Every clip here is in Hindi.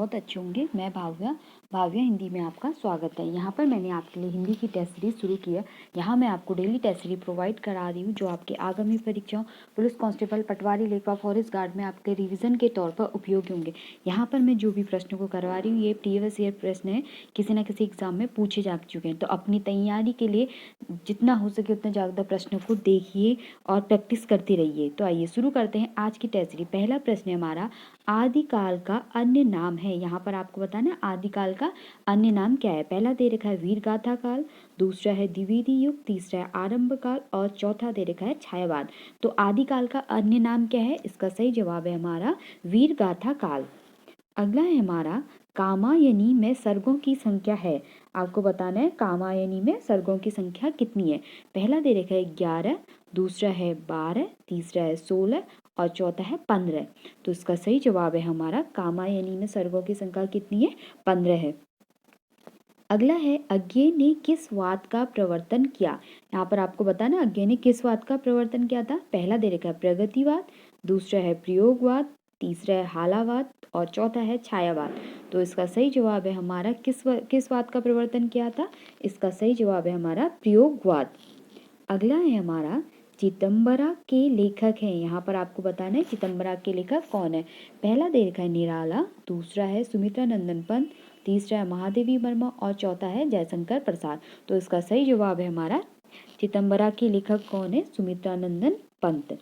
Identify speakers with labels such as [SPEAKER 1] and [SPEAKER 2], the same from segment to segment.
[SPEAKER 1] बहुत अच्छे होंगे। मैं भाव्या हिंदी में आपका स्वागत है। यहाँ पर मैंने आपके लिए हिंदी की टेस्ट सीरीज शुरू की है। यहाँ मैं आपको डेली टेस्ट सीरीज प्रोवाइड करा रही हूँ जो आपके आगामी परीक्षाओं पुलिस कांस्टेबल, पटवारी, लेखपाल, फॉरेस्ट गार्ड में आपके रिवीजन के तौर पर उपयोगी होंगे। यहाँ पर मैं जो भी प्रश्नों को करवा रही हूँ ये प्रीवियस ईयर प्रश्न है, किसी न किसी एग्जाम में पूछे जा चुके हैं। तो अपनी तैयारी के लिए जितना हो सके उतना ज़्यादा प्रश्नों को देखिए और प्रैक्टिस करते रहिए। तो आइए शुरू करते हैं आज की टेस्ट सीरीज। पहला प्रश्न है हमारा, आदिकाल का अन्य नाम है। यहाँ पर आपको बताना आदिकाल का अन्य नाम क्या है। पहला दे रखा है वीरगाथा काल, दूसरा है द्विवेदी युग, तीसरा है आरंभ काल और चौथा दे रखा है छायावाद। तो आदिकाल का अन्य नाम क्या है? इसका सही जवाब है हमारा वीरगाथा काल। अगला है हमारा, कामायनी में सर्गों की संख्या है। आपको बताना है कामायनी में सर्गों की संख्या कितनी है। पहला दे रखा है 11, दूसरा है 12, तीसरा है 16 और चौथा है 15। तो इसका सही जवाब है हमारा कामायनी में सर्गों की संख्या कितनी है? 15 है। अगला है, अज्ञे ने किस वाद का प्रवर्तन किया। यहाँ पर आपको बताना अज्ञे ने किस वाद का प्रवर्तन किया था। पहला दे रखा है प्रगतिवाद, दूसरा है प्रयोगवाद, तीसरा है हालावाद और चौथा है छायावाद। तो इसका सही जवाब है हमारा किस वाद का प्रवर्तन किया था। इसका सही जवाब है हमारा प्रयोगवाद। अगला है हमारा, चिदंबरा के लेखक हैं। यहाँ पर आपको बताना है चिदंबरा के लेखक कौन है। पहला दे रखा है निराला, दूसरा है सुमित्रा नंदन पंत, तीसरा है महादेवी वर्मा और चौथा है जयशंकर प्रसाद। तो इसका सही जवाब है हमारा चिदंबरा के लेखक कौन है? सुमित्रा नंदन पंत।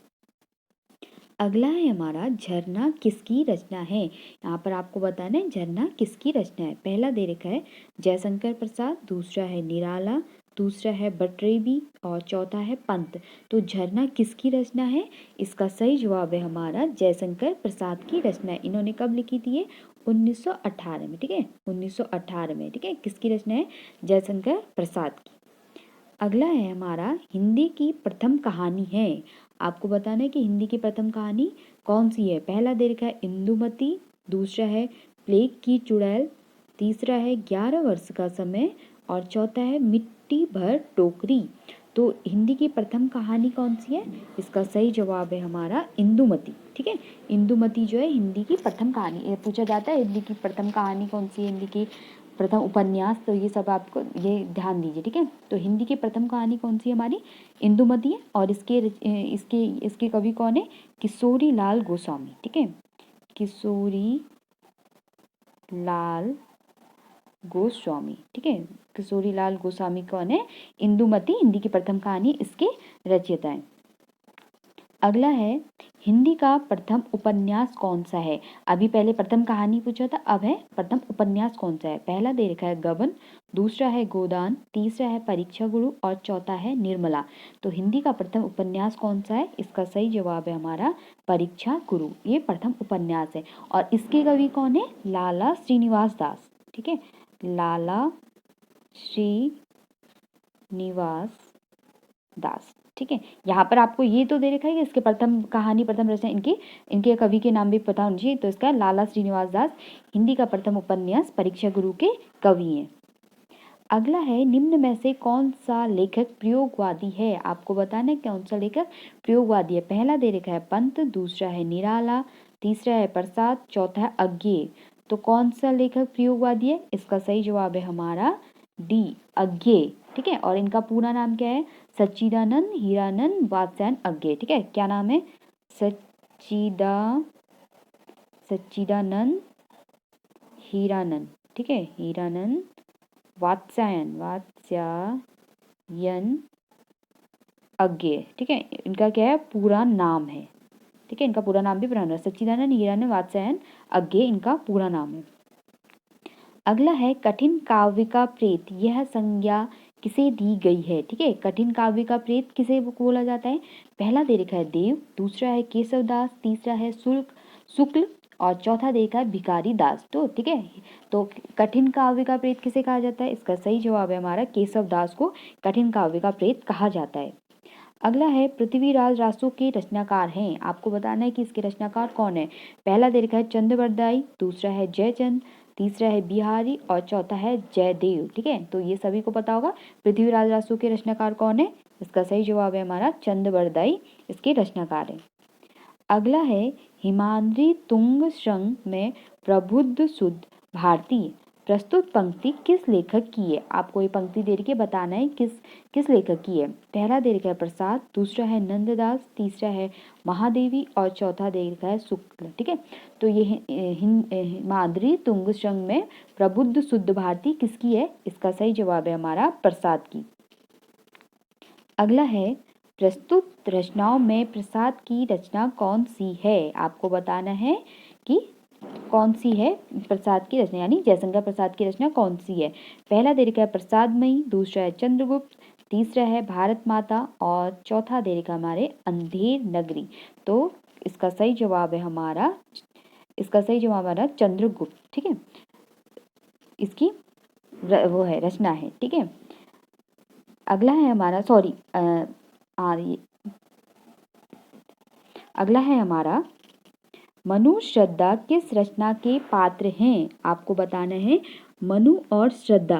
[SPEAKER 1] अगला है हमारा, झरना किसकी रचना है। यहाँ पर आपको बताना है झरना किसकी रचना है। पहला दे रखा है जयशंकर प्रसाद, दूसरा है निराला, दूसरा है बटरेबी और चौथा है पंत। तो झरना किसकी रचना है? इसका सही जवाब है हमारा जयशंकर प्रसाद की रचना है। इन्होंने कब लिखी थी ये? 1918 में। ठीक है, 1918 में। ठीक है, किसकी रचना है? जयशंकर प्रसाद की। अगला है हमारा, हिंदी की प्रथम कहानी है। आपको बताना है कि हिंदी की प्रथम कहानी कौन सी है। पहला दे रखा है इंदुमती, दूसरा है प्लेग की चुड़ैल, तीसरा है 11 वर्ष का समय और चौथा है मिट्टी भर टोकरी। तो हिंदी की प्रथम कहानी कौन सी है? इसका सही जवाब है हमारा इंदुमती। ठीक है, इंदुमती जो है हिंदी की प्रथम कहानी। ये पूछा जाता है हिंदी की प्रथम कहानी कौन सी है, हिंदी की प्रथम उपन्यास। तो ये सब आपको ये ध्यान दीजिए। ठीक है, तो हिंदी की प्रथम कहानी कौन सी है हमारी? इंदुमती है। और इसके कवि कौन है? किशोरी लाल गोस्वामी। ठीक है, किशोरी लाल गोस्वामी। ठीक है, किशोरी लाल गोस्वामी कौन है? इंदुमती हिंदी की प्रथम कहानी, इसके रचयिता हैं। अगला है, हिंदी का प्रथम उपन्यास कौन सा है। अभी पहले प्रथम कहानी पूछा था, अब है प्रथम उपन्यास कौन सा है। पहला दे रखा है गबन, दूसरा है गोदान, तीसरा है परीक्षा गुरु और चौथा है निर्मला। तो हिंदी का प्रथम उपन्यास कौन सा है? इसका सही जवाब है हमारा परीक्षा गुरु। ये प्रथम उपन्यास है और इसके कवि कौन है? लाला श्रीनिवास दास। ठीक है, लाला श्रीनिवास दास। ठीक है, यहाँ पर आपको ये तो दे रखा है कि इसके प्रथम कहानी, प्रथम रचना, इनके कवि के नाम भी पता होना चाहिए। तो इसका लाला श्रीनिवास दास हिंदी का प्रथम उपन्यास परीक्षा गुरु के कवि हैं। अगला है, निम्न में से कौन सा लेखक प्रयोगवादी है। आपको बताना है कौन सा लेखक प्रयोगवादी है। पहला दे रखा है पंत, दूसरा है निराला, तीसरा है प्रसाद, चौथा है अज्ञे। तो कौन सा लेखक प्रयोगवादी है? इसका सही जवाब है हमारा डी, अज्ञे। ठीक है, और इनका पूरा नाम क्या है? सच्चिदानंद हीरानंद वात्स्यायन अज्ञे। ठीक है, क्या नाम है? सच्चिदानंद हीरानंद। ठीक है, हीरानंद वात्स्यायन अज्ञे। ठीक है, इनका क्या है? पूरा नाम है। ठीक है, इनका पूरा नाम भी पढ़ाना है, सच्चिदानंद हीरानंद वात्स्यायन अज्ञे इनका पूरा नाम है। अगला है, कठिन काव्य का प्रेत, यह संज्ञा किसे दी गई है। ठीक है, कठिन काव्य का प्रेत किसे बोला जाता है। पहला दे रखा है देव, दूसरा है केशवदास, तीसरा है शुक्ल और चौथा दे रखा है भिखारी दास। तो ठीक है, तो कठिन काव्य का प्रेत किसे कहा जाता है? इसका सही जवाब है हमारा केशवदास को कठिन काव्य का प्रेत कहा जाता है। अगला है, पृथ्वीराज रासो के रचनाकार हैं। आपको बताना है कि इसके रचनाकार कौन है। पहला दे रखा है चंद्रवरदाई, दूसरा है जयचंद, तीसरा है बिहारी और चौथा है जयदेव। ठीक है, तो ये सभी को पता होगा पृथ्वीराज रासो के रचनाकार कौन है। इसका सही जवाब है हमारा चंद्रवरदाई इसके रचनाकार है। अगला है, हिमाद्री तुंग श्रृंग में प्रबुद्ध शुद्ध भारती। प्रस्तुत पंक्ति किस लेखक की है? आपको ये पंक्ति दे रखी है, बताना है किस लेखक की है। पहला दे रखा है प्रसाद, दूसरा है नंददास, तीसरा है महादेवी और चौथा दे रखा है शुक्ल। ठीक है, तो ये हिमाद्री तुंग श्रृंग में प्रबुद्ध शुद्ध भारती किसकी है? इसका सही जवाब है हमारा प्रसाद की। अगला है प्रस्तुत रचनाओं में प्रसाद की रचना कौन सी है? आपको बताना है कि कौन सी है प्रसाद की रचना, यानी जयशंकर प्रसाद की रचना कौन सी है। पहला दे रखा है प्रसादमयी, दूसरा है चंद्रगुप्त, तीसरा है भारत माता और चौथा दे रखा हमारे अंधेर नगरी। तो इसका सही जवाब है हमारा चंद्रगुप्त। ठीक है, इसकी वो है रचना है। ठीक है, अगला है हमारा अगला है हमारा मनु श्रद्धा किस रचना के पात्र हैं? आपको बताना है मनु और श्रद्धा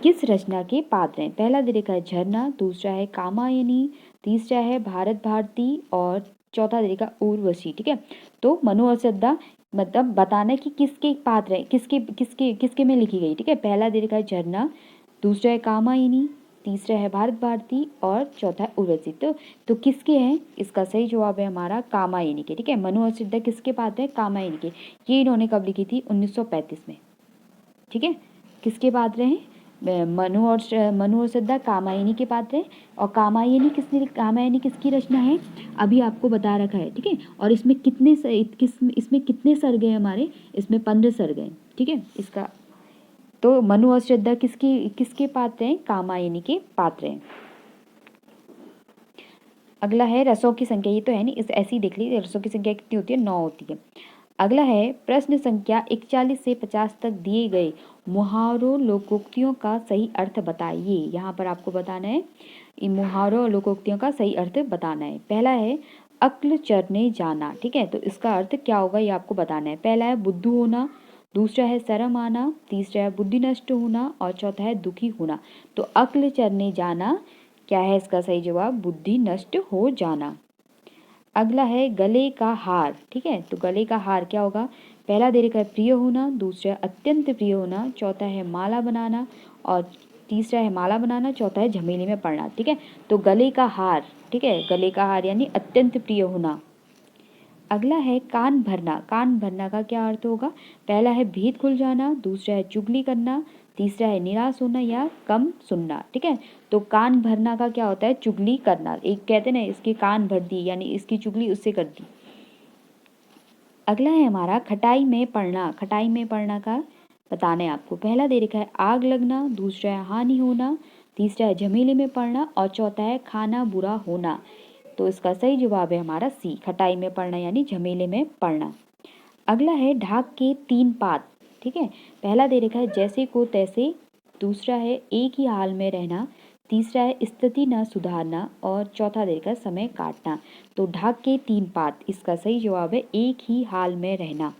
[SPEAKER 1] किस रचना के पात्र हैं। पहला दे रखा है झरना, दूसरा है कामायनी, तीसरा है भारत भारती और चौथा दे रखा उर्वशी। ठीक है, तो मनु और श्रद्धा मतलब बताना है कि किसके पात्र है, किसके में लिखी गई। ठीक है, पहला दे रखा है झरना, दूसरा है कामायनी, तीसरा है भारत भारती और चौथा है उर्वशी। तो किसके हैं? इसका सही जवाब है हमारा कामायनी के। ठीक है, मनु और श्रद्धा किसके पात्र है? कामायनी के। ये इन्होंने कब लिखी थी? 1935 में। ठीक है, किसके पात्र हैं? मनु और श्रद्धा कामायनी के पात्र हैं। और कामायनी किसकी रचना है? अभी आपको बता रखा है। ठीक है, और इसमें कितने सर्ग हैं हमारे? इसमें 15 सर्ग हैं। ठीक है, इसका तो मनु और श्रद्धा किसके पात्र हैं? कामायनी के पात्र हैं। अगला है रसों की संख्या। ये तो है नहीं, इस ऐसी देख लीजिए रसों की संख्या कितनी होती है? 9 होती है। अगला है प्रश्न संख्या 41 से 50 तक दिए गए मुहावरों लोकोक्तियों का सही अर्थ बताइए। यहाँ पर आपको बताना है इन मुहावरों और लोकोक्तियों का सही अर्थ बताना है। पहला है अक्ल चरने जाना। ठीक है, तो इसका अर्थ क्या होगा ये आपको बताना है। पहला है बुद्धू होना, दूसरा है शर्म आना, तीसरा है बुद्धि नष्ट होना और चौथा है दुखी होना। तो अक्ल चरने जाना क्या है इसका सही जवाब? बुद्धि नष्ट हो जाना। अगला है गले का हार। ठीक है, तो गले का हार क्या होगा? पहला दे रखा है प्रिय होना, दूसरा अत्यंत प्रिय होना, चौथा है माला बनाना और तीसरा है माला बनाना, चौथा है झमेले में पड़ना। ठीक है, तो गले का हार। ठीक है, गले का हार यानी अत्यंत प्रिय होना। अगला है कान भरना। कान भरना का क्या अर्थ होगा? पहला है भेद खुल जाना, दूसरा है चुगली करना, तीसरा है निराश होना या कम सुनना। ठीक है, तो कान भरना का क्या होता है? चुगली करना। एक कहते हैं ना इसके कान भर दी, यानी इसकी चुगली उससे कर दी। अगला है हमारा खटाई में पड़ना। खटाई में पड़ना का बताना है आपको। पहला दे रखा है आग लगना, दूसरा है हानि होना, तीसरा है झमेले में पड़ना और चौथा है खाना बुरा होना। तो इसका सही जवाब है हमारा सी, खटाई में पड़ना यानी झमेले में पड़ना। अगला है ढाक के 3 पात। ठीक है, पहला दे रखा है जैसे को तैसे, दूसरा है एक ही हाल में रहना, तीसरा है स्थिति न सुधारना और चौथा दे रखा है समय काटना। तो ढाक के 3 पात, इसका सही जवाब है एक ही हाल में रहना।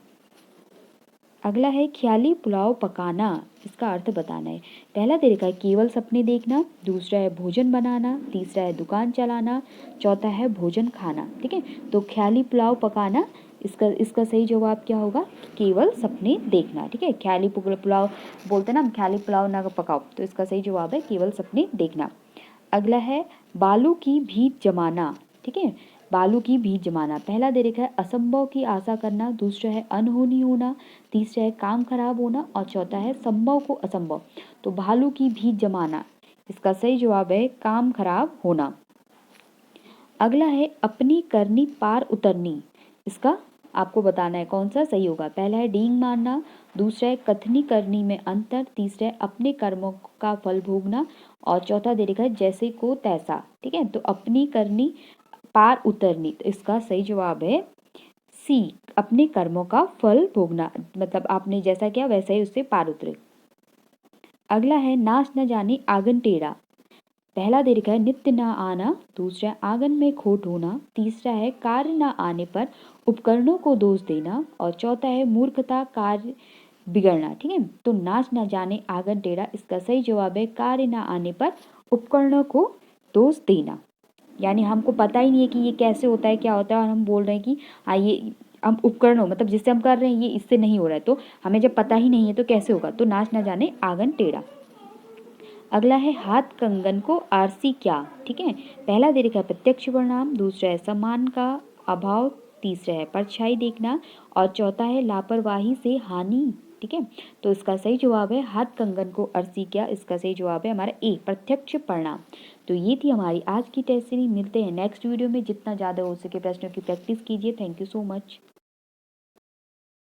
[SPEAKER 1] अगला है ख्याली पुलाव पकाना। इसका अर्थ बताना है। पहला दे रखा है केवल सपने देखना, दूसरा है भोजन बनाना, तीसरा है दुकान चलाना, चौथा है भोजन खाना। ठीक है, तो ख्याली पुलाव पकाना इसका सही जवाब क्या होगा? केवल सपने देखना। ठीक है, ख्याली पुलाव बोलते ना हम, ख्याली पुलाव ना पकाओ, तो इसका सही जवाब है केवल सपने देखना। अगला है बालू की भीत जमाना। ठीक है, बालू की भीत जमाना। पहला दे रखा है असंभव की आशा करना, दूसरा है अनहोनी होना, तीसरा है काम खराब होना और चौथा है संभव को असंभव। तो भालू की भीत जमाना, इसका सही जवाब है काम खराब होना। अगला है अपनी करनी पार उतरनी। इसका आपको बताना है कौन सा सही होगा। पहला है डींग मारना, दूसरा है कथनी करनी में अंतर, तीसरा है अपने कर्मों का फल भोगना और चौथा दे रखा है जैसे को तैसा। ठीक है, तो अपनी करनी पार उतरनी, तो इसका सही जवाब है सी, अपने कर्मों का फल भोगना, मतलब आपने जैसा किया वैसा ही उससे पार उतरे। अगला है नाच न जाने आंगन टेढ़ा। पहला दे रखा है नित्य न आना, दूसरा आंगन में खोट होना, तीसरा है कार्य न आने पर उपकरणों को दोष देना और चौथा है मूर्खता कार्य बिगड़ना। ठीक है, तो नाच न जाने आंगन टेढ़ा, इसका सही जवाब है कार्य न आने पर उपकरणों को दोष देना। यानी हमको पता ही नहीं है कि ये कैसे होता है क्या होता है और हम बोल रहे हैं कि हाँ ये हम उपकरणों मतलब जिससे हम कर रहे हैं ये इससे नहीं हो रहा है, तो हमें जब पता ही नहीं है तो कैसे होगा, तो नाच न जाने आंगन टेढ़ा। अगला है हाथ कंगन को आरसी क्या, ठीक है। पहला दे रखा है प्रत्यक्ष परिणाम, दूसरा है सम्मान का अभाव, तीसरा है परछाई देखना और चौथा है लापरवाही से हानि, ठीक है। तो इसका सही जवाब है हाथ कंगन को आरसी क्या, इसका सही जवाब है हमारा ए प्रत्यक्ष परिणाम। तो ये थी हमारी आज की टेस्ट सीरीज। मिलते हैं नेक्स्ट वीडियो में। जितना ज़्यादा हो सके प्रश्नों की प्रैक्टिस कीजिए। Thank you so much.